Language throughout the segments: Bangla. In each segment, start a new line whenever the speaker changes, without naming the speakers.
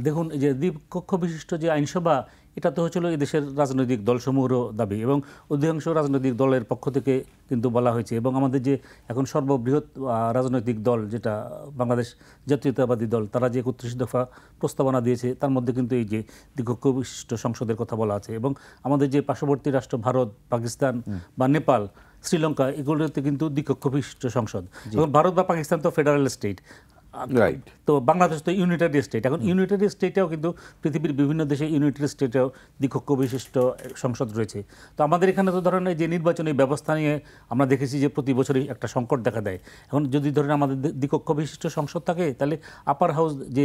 দেখুন, এই যে দ্বিকক্ষ বিশিষ্ট যে আইনসভা, এটা তো হচ্ছিল এই দেশের রাজনৈতিক দলসমূহেরও দাবি এবং অধিকাংশ রাজনৈতিক দলের পক্ষ থেকে কিন্তু বলা হয়েছে। এবং আমাদের যে এখন সর্ববৃহৎ রাজনৈতিক দল যেটা বাংলাদেশ জাতীয়তাবাদী দল, তারা যে 31 দফা প্রস্তাবনা দিয়েছে তার মধ্যে কিন্তু এই যে দ্বিকক্ষ বিশিষ্ট সংসদের কথা বলা আছে। এবং আমাদের যে পার্শ্ববর্তী রাষ্ট্র ভারত, পাকিস্তান বা নেপাল, শ্রীলঙ্কা, এগুলোতে কিন্তু দ্বিকক্ষ বিশিষ্ট সংসদ। এবং ভারত বা পাকিস্তান তো ফেডারেল স্টেট, তো বাংলাদেশ তো ইউনিটারি স্টেট। এখন ইউনিটারি স্টেটেও কিন্তু পৃথিবীর বিভিন্ন দেশে ইউনিটারি স্টেটেও দ্বিকক্ষ বিশিষ্ট সংসদ রয়েছে। তো আমাদের এখানে তো ধরেন যে নির্বাচনী ব্যবস্থা নিয়ে আমরা দেখেছি যে প্রতি বছরই একটা সংকট দেখা দেয়। এখন যদি ধরেন আমাদের দ্বিকক্ষ বিশিষ্ট সংসদ থাকে, তাহলে আপার হাউস যে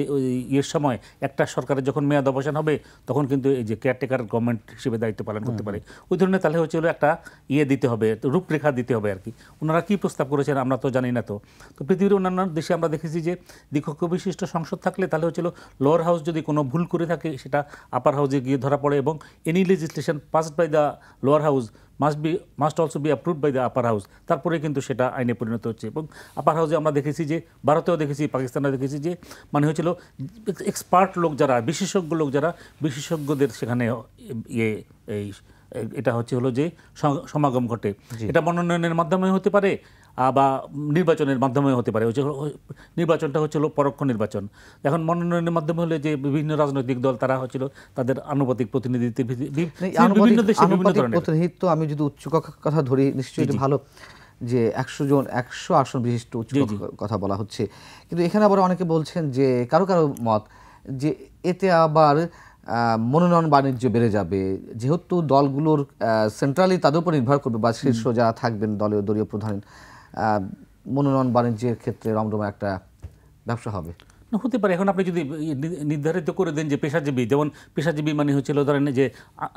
ইয়ের সময় একটা সরকারের যখন মেয়াদ অবসান হবে, তখন কিন্তু এই যে কেয়ারটেকার গভর্নমেন্ট হিসেবে দায়িত্ব পালন করতে পারে। ওই ধরনের তাহলে হচ্ছে একটা দিতে হবে, রূপরেখা দিতে হবে আর কি। ওনারা কী প্রস্তাব করেছেন আমরা তো জানি না। তো পৃথিবীর অন্যান্য দেশে আমরা দেখেছি যে দ্বিকক্ষ বিশিষ্ট সংসদ থাকলে তাহলে হচ্ছিল লোয়ার হাউস যদি কোনো ভুল করে থাকে, সেটা আপার হাউসে গিয়ে ধরা পড়ে এবং any legislation passed by the lower house must also be approved by the upper house, তারপরে কিন্তু সেটা আইনে পরিণত হচ্ছে। এবং আপার হাউসে আমরা দেখেছি যে ভারতেও দেখেছি, পাকিস্তানেও দেখেছি যে মানে হয়েছিল এক্সপার্ট লোক যারা, বিশেষজ্ঞ লোক যারা, বিশেষজ্ঞদের সেখানে এটা হলো যে সমাগম ঘটে। এটা মনোনয়নের মাধ্যমে হতে পারে বা নির্বাচনের মাধ্যমে হতে পারে। নির্বাচনটা হচ্ছিল পরোক্ষ নির্বাচন। এখন মনোনয়নের মাধ্যমে হলে যে বিভিন্ন রাজনৈতিক দল তারা হচ্ছিল তাদের আনুপাতিক প্রতিনিধিত্ব বিভিন্ন দেশে বিভিন্ন ধরনের
প্রতিনিধিত্ব। আমি যদি উচ্চ কক্ষের কথা ধরি, নিশ্চয়ই ভালো যে 100 আসন বিশিষ্ট উচ্চ কথা বলা হচ্ছে, কিন্তু এখানে আবার অনেকে বলছেন যে কারো মত যে এতে আবার মনোনয়ন বাণিজ্য বেড়ে যাবে, যেহেতু দলগুলোর সেন্ট্রালি তাদের উপর নির্ভর করবে বা শীর্ষ যারা থাকবেন দলীয় প্রধান, মনোনয়ন বাণিজ্যের ক্ষেত্রে রমরমা একটা ব্যবসা হবে।
হতে পারে। এখন আপনি যদি নির্ধারিত করে দেন যে পেশাজীবী, যেমন পেশাজীবী মানে হচ্ছিল ধরেন যে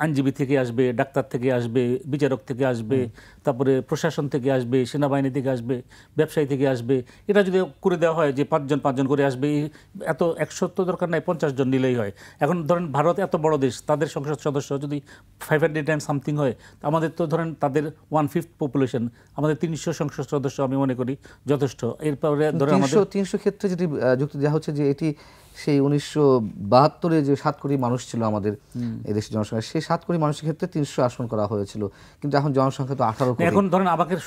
আইনজীবী থেকে আসবে, ডাক্তার থেকে আসবে, বিচারক থেকে আসবে, তারপরে প্রশাসন থেকে আসবে, সেনাবাহিনী থেকে আসবে, ব্যবসায়ী থেকে আসবে, এটা যদি করে দেওয়া হয় যে 5 জন করে আসবে, এত 100 তো দরকার নাই, 50 জন নিলেই হয়। এখন ধরেন ভারত এত বড় দেশ, তাদের সংসদ সদস্য যদি 500 and something হয়, আমাদের তো ধরেন তাদের 1/5 পপুলেশন, আমাদের 300 সংসদ সদস্য আমি মনে করি যথেষ্ট। এরপরে ধরেন আমাদের
300 ক্ষেত্রে যদি যুক্তি দেওয়া হচ্ছে যে এটি সেই 1972-এ যে 7 কোটি মানুষ ছিল আমাদের এদেশের জনসংখ্যা, সেই 7 কোটি মানুষের ক্ষেত্রে 300 আসন করা হয়েছিল, কিন্তু এখন জনসংখ্যা তো 18 কোটি।
এখন ধরেন আমাদের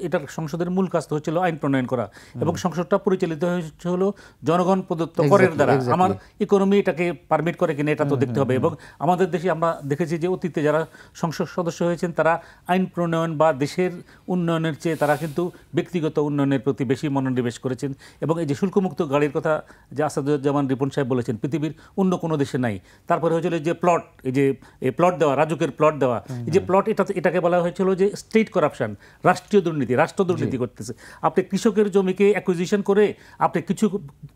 এটার সংসদের মূল কাজ তো হচ্ছিল আইন প্রণয়ন করা, এবং সংসদটা পরিচালিত হলো জনগণ প্রদত্ত করের দ্বারা। আমার ইকোনমি এটাকে পারমিট করে কিনা এটা তো দেখতে হবে। এবং আমাদের দেশে আমরা দেখেছি যে অতীতে যারা সংসদ সদস্য হয়েছেন তারা আইন প্রণয়ন বা দেশের উন্নয়নের চেয়ে তারা কিন্তু ব্যক্তিগত উন্নয়নের প্রতি বেশি মনোনিবেশ করেছেন। এবং এই যে শুল্কমুক্ত গাড়ির কথা যে আসাদুজ্জামান রিপন সাহেব বলেছেন, পৃথিবীর অন্য কোনো দেশে নাই। তারপরে হয়েছিল যে প্লট, এই যে প্লট দেওয়া, রাজুকের প্লট দেওয়া, এই যে প্লট, এটাকে বলা হয়েছিল যে স্টেট করাপশন, রাষ্ট্রীয় দুর্নীতি, রাষ্ট্র দুর্নীতি করতেছে। আপনি কৃষকের জমিকে অ্যাকুইজিশন করে আপনি কিছু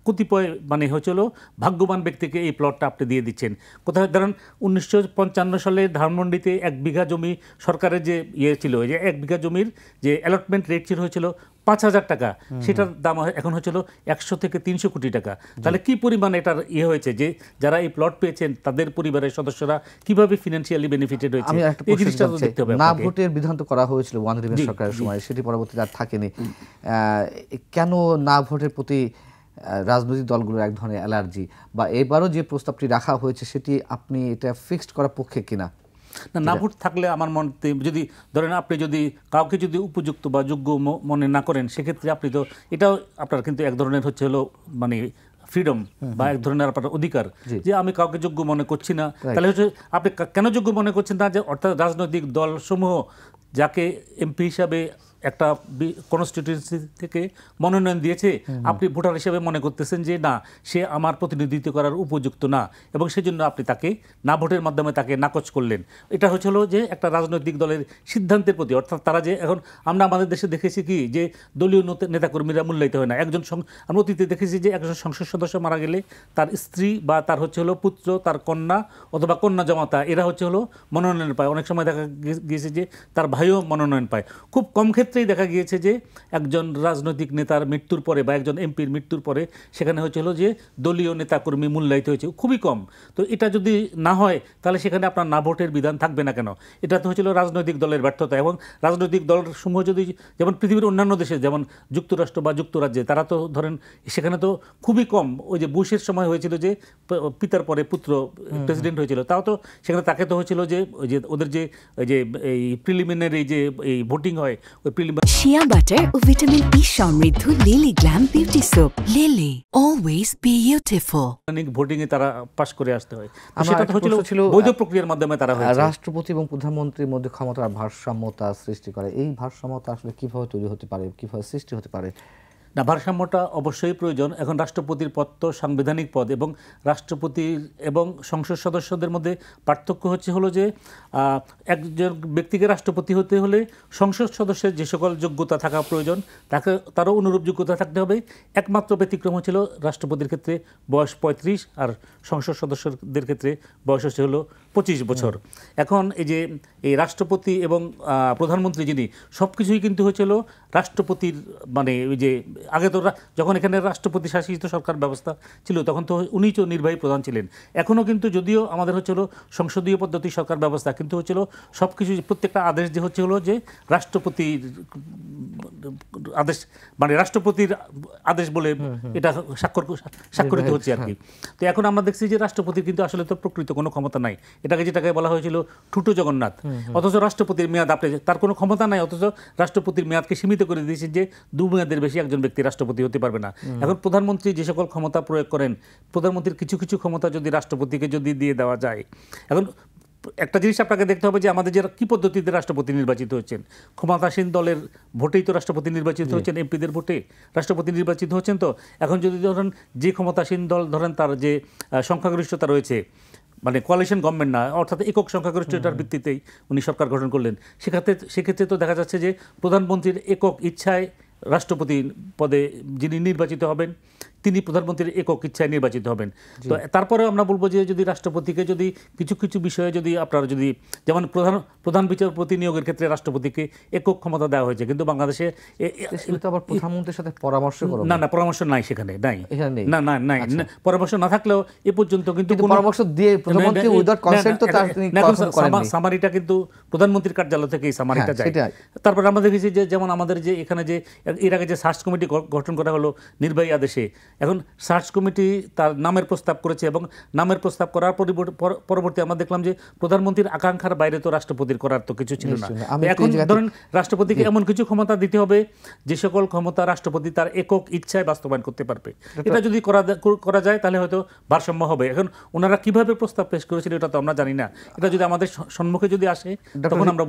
কতিপয় মানে হয়েছিল ভাগ্যবান ব্যক্তিকে এই প্লটটা আপনি দিয়ে দিচ্ছেন। কোথায় ধরেন 1955 সালে ধানমন্ডিতে 1 বিঘা জমি সরকারের যে ছিল, যে 1 বিঘা জমির যে অ্যালটমেন্ট রেট হয়েছিল 5,000 টাকা, সেটার দাম এখন হচ্ছিল 100 থেকে 300 কোটি টাকা। তাহলে কি পরিমাণ এটার হয়েছে যে যারা এই প্লট পেয়েছেন তাদের পরিবারের সদস্যরা কিভাবে ফিনান্সিয়ালি বেনিফিটেড হয়েছে, এই জিনিসটা তো দেখতে হবে।
না ভোটের বিধান তো করা হয়েছিল ওয়ান রিভেন সরকারের সময়, সেটি পরবর্তীতে আর থাকেনি। কেন না ভোটের প্রতি রাজনৈতিক দলগুলোর এক ধরনের অ্যালার্জি, বা এবারও যে প্রস্তাবটি রাখা হয়েছে সেটি আপনি এটা ফিক্সড করার পক্ষে কিনা?
না ভোট থাকলে আমার মতে, যদি ধরেন আপনি যদি কাউকে যদি উপযুক্ত বা যোগ্য মনে না করেন, সেক্ষেত্রে আপনি তো এটাও আপনার কিন্তু এক ধরনের হলো মানে ফ্রিডম বা এক ধরনের আপনার অধিকার, যে আমি কাউকে যোগ্য মনে করছি না। তাহলে হচ্ছে আপনি কেন যোগ্য মনে করছেন না, যে অর্থাৎ রাজনৈতিক দলসমূহ যাকে এমপি হিসাবে একটা কনস্টিটিউয়েন্সি থেকে মনোনয়ন দিয়েছে, আপনি ভোটার হিসেবে মনে করতেছেন যে না, সে আমার প্রতিনিধিত্ব করার উপযুক্ত না, এবং সেজন্য আপনি তাকে না ভোটের মাধ্যমে তাকে নাকচ করলেন। এটা হচ্ছিল যে একটা রাজনৈতিক দলের সিদ্ধান্তের প্রতি, অর্থাৎ তারা যে এখন আমরা আমাদের দেশে দেখেছি কি যে দলীয় নেতাকর্মীরা মূল্যায়িত হয় না। আমরা অতীতে দেখেছি যে একজন সংসদ সদস্য মারা গেলে তার স্ত্রী বা তার হলো পুত্র, তার কন্যা অথবা কন্যা জামাতা, এরা হলো মনোনয়ন পায়। অনেক সময় দেখা গিয়েছে যে তার ভাইও মনোনয়ন পায়। খুব কম ক্ষেত্রে ক্ষেত্রেই দেখা গিয়েছে যে একজন রাজনৈতিক নেতার মৃত্যুর পরে বা একজন এমপির মৃত্যুর পরে সেখানে হয়েছিল যে দলীয় নেতাকর্মী মূল্যায়িত হয়েছে খুবই কম। তো এটা যদি না হয় তাহলে সেখানে আপনার না ভোটের বিধান থাকবে না কেন? এটা তো হচ্ছিল রাজনৈতিক দলের ব্যর্থতা। এবং রাজনৈতিক দলসমূহ যদি যেমন পৃথিবীর অন্যান্য দেশে যেমন যুক্তরাষ্ট্র বা যুক্তরাজ্যে তারা তো ধরেন সেখানে তো খুবই কম, ওই যে বুশের সময় হয়েছিল যে পিতার পরে পুত্র প্রেসিডেন্ট হয়েছিল, তাও তো সেখানে তাকে তো হয়েছিল যে ওই যে ওদের যে ওই যে এই প্রিলিমিনারি যে এই ভোটিং হয় ওই
শিয়া বাটার ও ভিটামিন ই সমৃদ্ধ Lily glam beauty soap. Lily, always beautiful.
Voting এ তারা পাস করে আসতে হয়।
আমার
সেটা তো
একটা
হচ্ছিল
প্রশ্ন ছিল,
বৈধ প্রক্রিয়ার মাধ্যমে তারা হয়েছে।
রাষ্ট্রপতি এবং প্রধানমন্ত্রীর মধ্যে ক্ষমতার ভারসাম্যতা সৃষ্টি করে, এই ভারসাম্যতা আসলে কিভাবে তৈরি হতে পারে, কিভাবে সৃষ্টি হতে পারে?
না, ভারসাম্যটা অবশ্যই প্রয়োজন। এখন রাষ্ট্রপতির পদ তো সাংবিধানিক পদ, এবং রাষ্ট্রপতির এবং সংসদ সদস্যদের মধ্যে পার্থক্য হলো যে একজন ব্যক্তিকে রাষ্ট্রপতি হতে হলে সংসদ সদস্যের যে সকল যোগ্যতা থাকা প্রয়োজন তারও অনুরূপ যোগ্যতা থাকতে হবে। একমাত্র ব্যতিক্রম হচ্ছিল রাষ্ট্রপতির ক্ষেত্রে বয়স 35 আর সংসদ সদস্যদের ক্ষেত্রে বয়স হলো 25 বছর। এখন এই যে এই রাষ্ট্রপতি এবং প্রধানমন্ত্রী যিনি সব কিছুই কিন্তু হয়েছিল রাষ্ট্রপতির, মানে ওই যে আগে তো যখন এখানে রাষ্ট্রপতি শাসিত সরকার ব্যবস্থা ছিল তখন তো উনিই তো নির্বাহী প্রধান ছিলেন। এখনও কিন্তু যদিও আমাদের হচ্ছিল সংসদীয় পদ্ধতি সরকার ব্যবস্থা, কিন্তু হচ্ছিল সব কিছু প্রত্যেকটা আদেশ যে হলো যে রাষ্ট্রপতির আদেশ, মানে রাষ্ট্রপতির আদেশ বলে এটা স্বাক্ষরিত হচ্ছে আর কি। তো এখন আমরা দেখছি যে রাষ্ট্রপতির কিন্তু আসলে তো প্রকৃত কোনো ক্ষমতা নাই। যেটাকে বলা হয়েছিল ঠুটো জগন্নাথ, অথচ রাষ্ট্রপতির মেয়াদ আপনি তার কোনো ক্ষমতা নাই, অথচ রাষ্ট্রপতির মেয়াদকে সীমিত করে দিয়েছেন যে 2 মেয়াদের বেশি একজন ব্যক্তি রাষ্ট্রপতি হতে পারবে না। এখন প্রধানমন্ত্রী যে সকল ক্ষমতা প্রয়োগ করেন, প্রধানমন্ত্রীর কিছু কিছু ক্ষমতা যদি রাষ্ট্রপতিকে যদি দিয়ে দেওয়া যায়, এখন একটা জিনিস আপনাকে দেখতে হবে যে আমাদের যে কী পদ্ধতিতে রাষ্ট্রপতি নির্বাচিত হচ্ছেন, ক্ষমতাসীন দলের ভোটেই তো রাষ্ট্রপতি নির্বাচিত হচ্ছেন, এমপিদের ভোটে রাষ্ট্রপতি নির্বাচিত হচ্ছেন। তো এখন যদি ধরেন যে ক্ষমতাসীন দল ধরেন তার যে সংখ্যাগরিষ্ঠতা রয়েছে, মানে কোয়ালিশন গভর্নমেন্ট না, অর্থাৎ একক সংখ্যাগরিষ্ঠতার ভিত্তিতেই উনি সরকার গঠন করলেন, সেক্ষেত্রে তো দেখা যাচ্ছে যে প্রধানমন্ত্রীর একক ইচ্ছায় রাষ্ট্রপতি পদে যিনি নির্বাচিত হবেন তিনি প্রধানমন্ত্রীর একক ইচ্ছায় নির্বাচিত হবেন। তো তারপরেও আমরা বলবো যে যদি রাষ্ট্রপতিকে যদি কিছু কিছু বিষয়ে যদি আপনারা যদি যেমন প্রধান বিচারপতি নিয়োগের ক্ষেত্রে রাষ্ট্রপতিকে একক ক্ষমতা দেওয়া হয়েছে, কিন্তু বাংলাদেশে
আবার প্রধানমন্ত্রীর সাথে পরামর্শ
না পরামর্শ নাই, সেখানে নাই, নাই পরামর্শ না থাকলেও এ পর্যন্ত কিন্তু
পরামর্শ দিয়ে প্রধানমন্ত্রী উইদাউট কনসেন্ট তো তার তিনি
সামারিটা কিন্তু প্রধানমন্ত্রীর কার্যালয় থেকে এই সামারিটা যায়। তারপর আমরা দেখেছি যে যেমন আমাদের যে এখানে যে এর আগে যে সার্চ কমিটি গঠন করা হলো নির্বাহী আদেশে, এখন সার্চ কমিটি তার নামের প্রস্তাব করেছে এবং নামের প্রস্তাব করার পরবর্তী আমরা দেখলাম যে প্রধানমন্ত্রীর আকাঙ্ক্ষার বাইরে তো রাষ্ট্রপতির করার তো কিছু ছিল না। এখন ধরেন রাষ্ট্রপতিকে এমন কিছু ক্ষমতা দিতে হবে যে সকল ক্ষমতা রাষ্ট্রপতি তার একক ইচ্ছায় বাস্তবায়ন করতে পারবে। এটা যদি করা যায় তাহলে হয়তো ভারসাম্য হবে। এখন ওনারা কিভাবে প্রস্তাব পেশ করেছিল এটা তো আমরা জানি না, এটা যদি আমাদের সম্মুখে যদি আসে তখন আমরা